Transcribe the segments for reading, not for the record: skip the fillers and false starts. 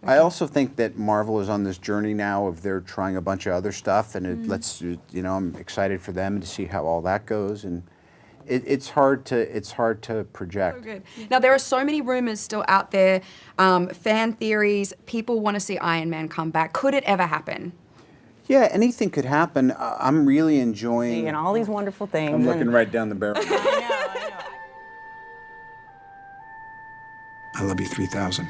I also think that Marvel is on this journey now of they're trying a bunch of other stuff, and I'm excited for them to see how all that goes, and it's hard to project. So good. Now, there are so many rumors still out there, fan theories. People want to see Iron Man come back. Could it ever happen? Yeah, anything could happen. I'm really enjoying... And all these wonderful things. I'm looking right down the barrel. I know. I love you 3,000.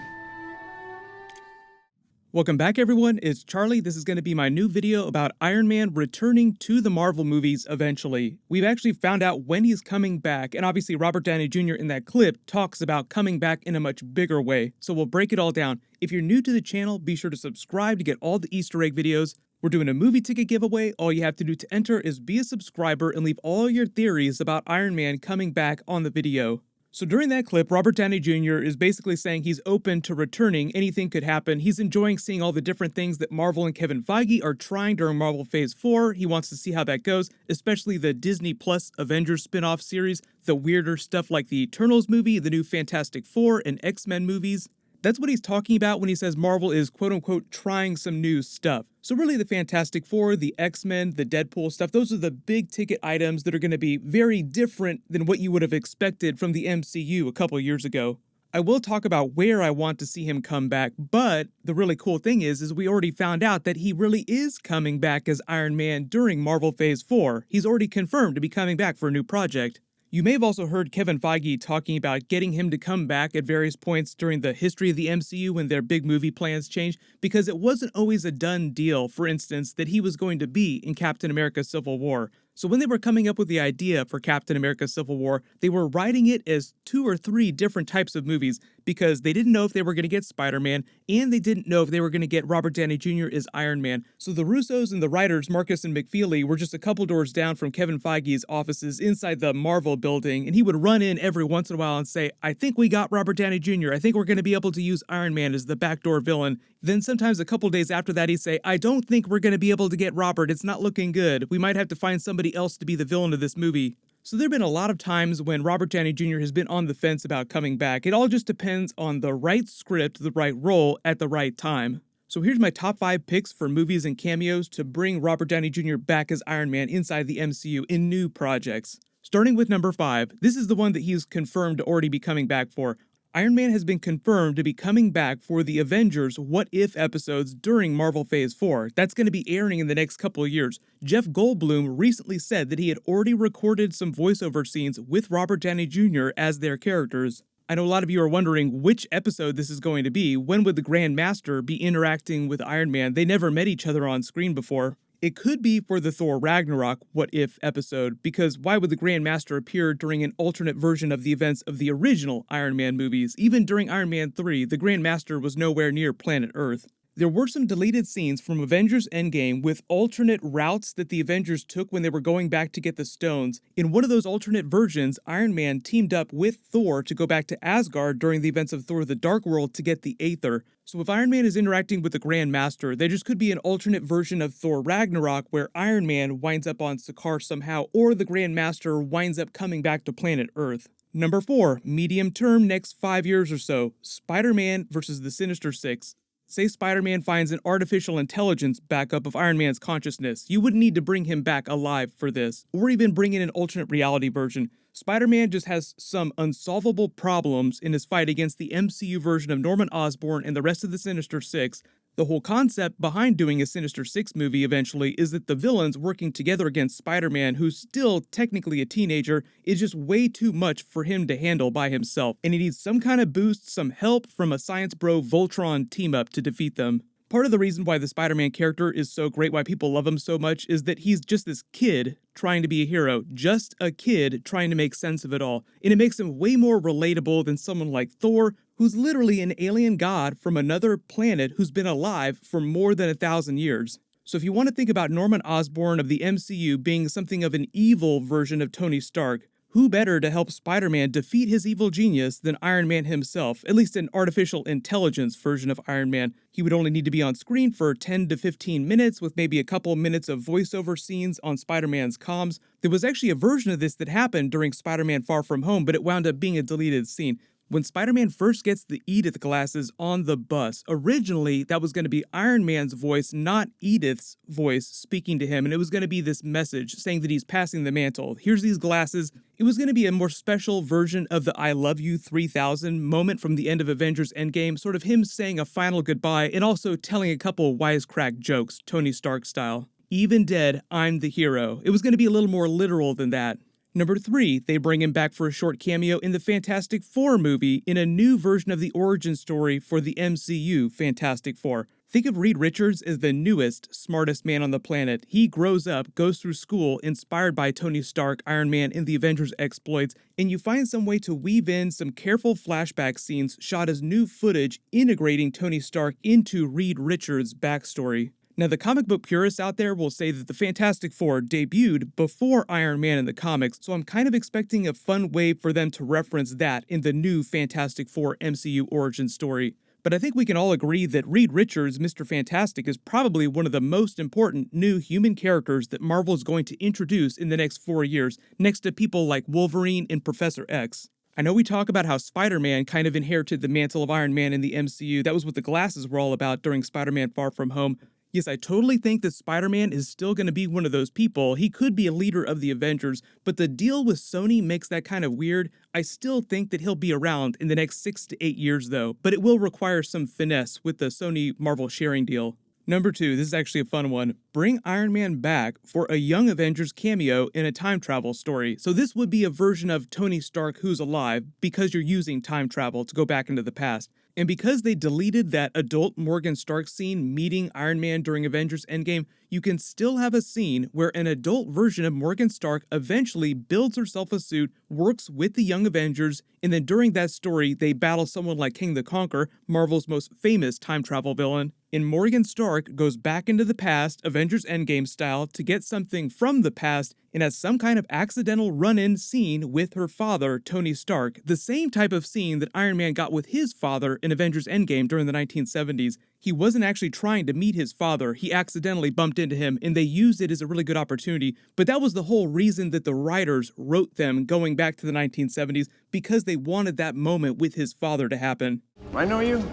Welcome back, everyone. It's Charlie. This is going to be my new video about Iron Man returning to the Marvel movies eventually. We've actually found out when he's coming back, and obviously Robert Downey Jr. in that clip talks about coming back in a much bigger way. So we'll break it all down. If you're new to the channel, be sure to subscribe to get all the Easter egg videos. We're doing a movie ticket giveaway. All you have to do to enter is be a subscriber and leave all your theories about Iron Man coming back on the video. So during that clip, Robert Downey Jr. is basically saying he's open to returning. Anything could happen. He's enjoying seeing all the different things that Marvel and Kevin Feige are trying during Marvel Phase 4. He wants to see how that goes, especially the Disney Plus Avengers spin-off series, the weirder stuff like the Eternals movie, the new Fantastic Four, and X-Men movies. That's what he's talking about when he says Marvel is quote-unquote trying some new stuff. So really the Fantastic Four, the X-Men, the Deadpool stuff, those are the big ticket items that are going to be very different than what you would have expected from the MCU a couple years ago. I will talk about where I want to see him come back, but the really cool thing is we already found out that he really is coming back as Iron Man during Marvel Phase 4. He's already confirmed to be coming back for a new project. You may have also heard Kevin Feige talking about getting him to come back at various points during the history of the MCU when their big movie plans changed, because it wasn't always a done deal, for instance, that he was going to be in Captain America Civil War. So when they were coming up with the idea for Captain America Civil War, they were writing it as 2 or 3 different types of movies because they didn't know if they were going to get Spider-Man, and they didn't know if they were going to get Robert Downey Jr. as Iron Man. So the Russos and the writers, Marcus and McFeely, were just a couple doors down from Kevin Feige's offices inside the Marvel building, and he would run in every once in a while and say, "I think we got Robert Downey Jr. I think we're going to be able to use Iron Man as the backdoor villain." Then sometimes a couple days after that, he'd say, "I don't think we're going to be able to get Robert. It's not looking good. We might have to find somebody else to be the villain of this movie." So there have been a lot of times when Robert Downey Jr. has been on the fence about coming back. It all just depends on the right script, the right role, at the right time. So here's my top 5 picks for movies and cameos to bring Robert Downey Jr. back as Iron Man inside the MCU in new projects. Starting with number 5, this is the one that he's confirmed to already be coming back for. Iron Man has been confirmed to be coming back for the Avengers What If episodes during Marvel Phase 4. That's going to be airing in the next couple of years. Jeff Goldblum recently said that he had already recorded some voiceover scenes with Robert Downey Jr. as their characters. I know a lot of you are wondering which episode this is going to be. When would the Grand Master be interacting with Iron Man? They never met each other on screen before. It could be for the Thor Ragnarok What If episode, because why would the Grand Master appear during an alternate version of the events of the original Iron Man movies? Even during Iron Man 3, the Grand Master was nowhere near planet Earth. There were some deleted scenes from Avengers Endgame with alternate routes that the Avengers took when they were going back to get the stones. In one of those alternate versions, Iron Man teamed up with Thor to go back to Asgard during the events of Thor the Dark World to get the Aether. So if Iron Man is interacting with the Grand Master, there just could be an alternate version of Thor Ragnarok where Iron Man winds up on Sakaar somehow, or the Grand Master winds up coming back to planet Earth. Number 4, medium term, next 5 years or so, Spider-Man versus the Sinister Six. Say Spider-Man finds an artificial intelligence backup of Iron Man's consciousness. You wouldn't need to bring him back alive for this, or even bring in an alternate reality version. Spider-Man just has some unsolvable problems in his fight against the MCU version of Norman Osborn and the rest of the Sinister Six. The whole concept behind doing a Sinister Six movie eventually is that the villains working together against Spider-Man, who's still technically a teenager, is just way too much for him to handle by himself, and he needs some kind of boost, some help from a science bro Voltron team-up to defeat them. Part of the reason why the Spider-Man character is so great, why people love him so much, is that he's just this kid trying to be a hero. Just a kid trying to make sense of it all. And it makes him way more relatable than someone like Thor, who's literally an alien god from another planet who's been alive for more than 1,000 years. So if you want to think about Norman Osborn of the MCU being something of an evil version of Tony Stark, who better to help Spider-Man defeat his evil genius than Iron Man himself, at least an artificial intelligence version of Iron Man. He would only need to be on screen for 10 to 15 minutes with maybe a couple minutes of voiceover scenes on Spider-Man's comms. There was actually a version of this that happened during Spider-Man Far From Home, but it wound up being a deleted scene. When Spider-Man first gets the Edith glasses on the bus, originally that was going to be Iron Man's voice, not Edith's voice, speaking to him, and it was going to be this message saying that he's passing the mantle. Here's these glasses. It was going to be a more special version of the I Love You 3000 moment from the end of Avengers Endgame, sort of him saying a final goodbye and also telling a couple wisecrack jokes, Tony Stark style. Even dead, I'm the hero. It was going to be a little more literal than that. Number 3, they bring him back for a short cameo in the Fantastic Four movie in a new version of the origin story for the MCU Fantastic Four. Think of Reed Richards as the newest, smartest man on the planet. He grows up, goes through school, inspired by Tony Stark, Iron Man, and the Avengers exploits, and you find some way to weave in some careful flashback scenes shot as new footage integrating Tony Stark into Reed Richards' backstory. Now, the comic book purists out there will say that the Fantastic Four debuted before Iron Man in the comics, so I'm kind of expecting a fun way for them to reference that in the new Fantastic Four MCU origin story. But I think we can all agree that Reed Richards' Mr. Fantastic is probably one of the most important new human characters that Marvel is going to introduce in the next 4 years, next to people like Wolverine and Professor X. I know we talk about how Spider-Man kind of inherited the mantle of Iron Man in the MCU. That was what the glasses were all about during Spider-Man Far From Home. Yes, I totally think that Spider-Man is still going to be one of those people. He could be a leader of the Avengers, but the deal with Sony makes that kind of weird. I still think that he'll be around in the next 6 to 8 years though, but it will require some finesse with the Sony-Marvel sharing deal. Number 2, this is actually a fun one. Bring Iron Man back for a Young Avengers cameo in a time travel story. So this would be a version of Tony Stark who's alive because you're using time travel to go back into the past. And because they deleted that adult Morgan Stark scene meeting Iron Man during Avengers Endgame, you can still have a scene where an adult version of Morgan Stark eventually builds herself a suit, works with the Young Avengers, and then during that story, they battle someone like King the Conqueror, Marvel's most famous time travel villain. And Morgan Stark goes back into the past, Avengers Endgame style, to get something from the past and has some kind of accidental run-in scene with her father, Tony Stark, the same type of scene that Iron Man got with his father in Avengers Endgame during the 1970s. He wasn't actually trying to meet his father, he accidentally bumped into him, and they used it as a really good opportunity, but that was the whole reason that the writers wrote them going back to the 1970s, because they wanted that moment with his father to happen. I know you.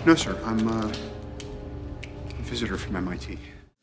No, sir. I'm a visitor from MIT.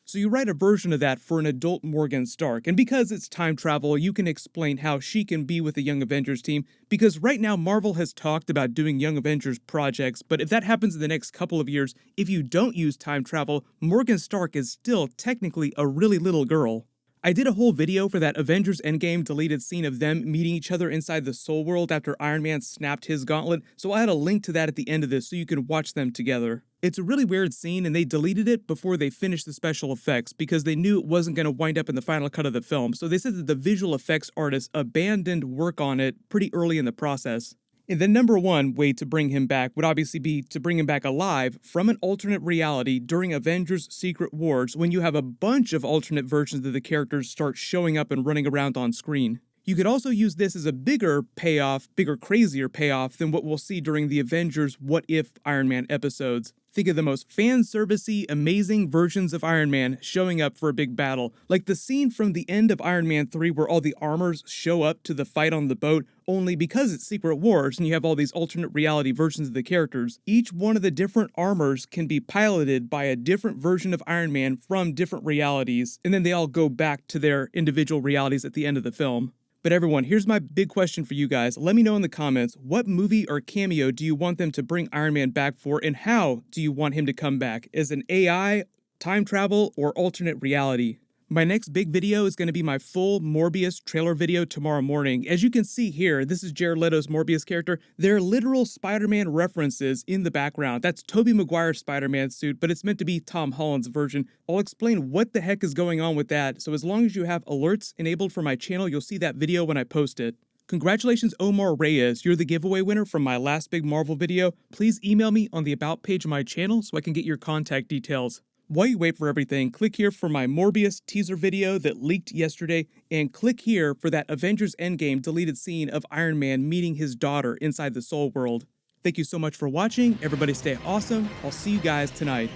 So you write a version of that for an adult Morgan Stark, and because it's time travel, you can explain how she can be with the Young Avengers team, because right now Marvel has talked about doing Young Avengers projects, but if that happens in the next couple of years, if you don't use time travel, Morgan Stark is still technically a really little girl. I did a whole video for that Avengers Endgame deleted scene of them meeting each other inside the Soul World after Iron Man snapped his gauntlet, so I had a link to that at the end of this so you can watch them together. It's a really weird scene, and they deleted it before they finished the special effects because they knew it wasn't going to wind up in the final cut of the film, so they said that the visual effects artists abandoned work on it pretty early in the process. And the number one way to bring him back would obviously be to bring him back alive from an alternate reality during Avengers Secret Wars when you have a bunch of alternate versions of the characters start showing up and running around on screen. You could also use this as a bigger payoff, crazier payoff than what we'll see during the Avengers What If Iron Man episodes. Think of the most fan-servicey, amazing versions of Iron Man showing up for a big battle, like the scene from the end of Iron Man 3 where all the armors show up to the fight on the boat, only because it's Secret Wars and you have all these alternate reality versions of the characters, each one of the different armors can be piloted by a different version of Iron Man from different realities, and then they all go back to their individual realities at the end of the film. But everyone, here's my big question for you guys. Let me know in the comments, what movie or cameo do you want them to bring Iron Man back for, and how do you want him to come back? As an AI, time travel, or alternate reality? My next big video is going to be my full Morbius trailer video tomorrow morning. As you can see here, this is Jared Leto's Morbius character. There are literal Spider-Man references in the background. That's Tobey Maguire's Spider-Man suit, but it's meant to be Tom Holland's version. I'll explain what the heck is going on with that, so as long as you have alerts enabled for my channel, you'll see that video when I post it. Congratulations, Omar Reyes. You're the giveaway winner from my last big Marvel video. Please email me on the About page of my channel so I can get your contact details. While you wait for everything, click here for my Morbius teaser video that leaked yesterday, and click here for that Avengers Endgame deleted scene of Iron Man meeting his daughter inside the Soul World. Thank you so much for watching. Everybody stay awesome. I'll see you guys tonight.